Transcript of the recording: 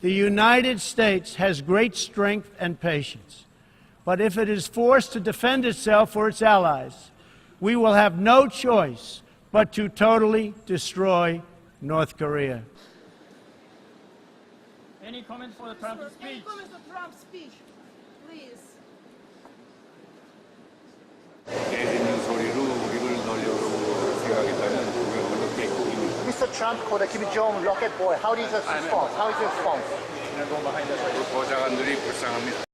The United States has great strength and patience. But if it is forced to defend itself or its allies, we will have no choice but to totally destroy North Korea. Any comments for the Trump speech? Any comments on Trump's speech, please? Mr. Trump called the Kim Jong Un rocket boy. How is his response? How is his response? 보좌관들이 불쌍합니다.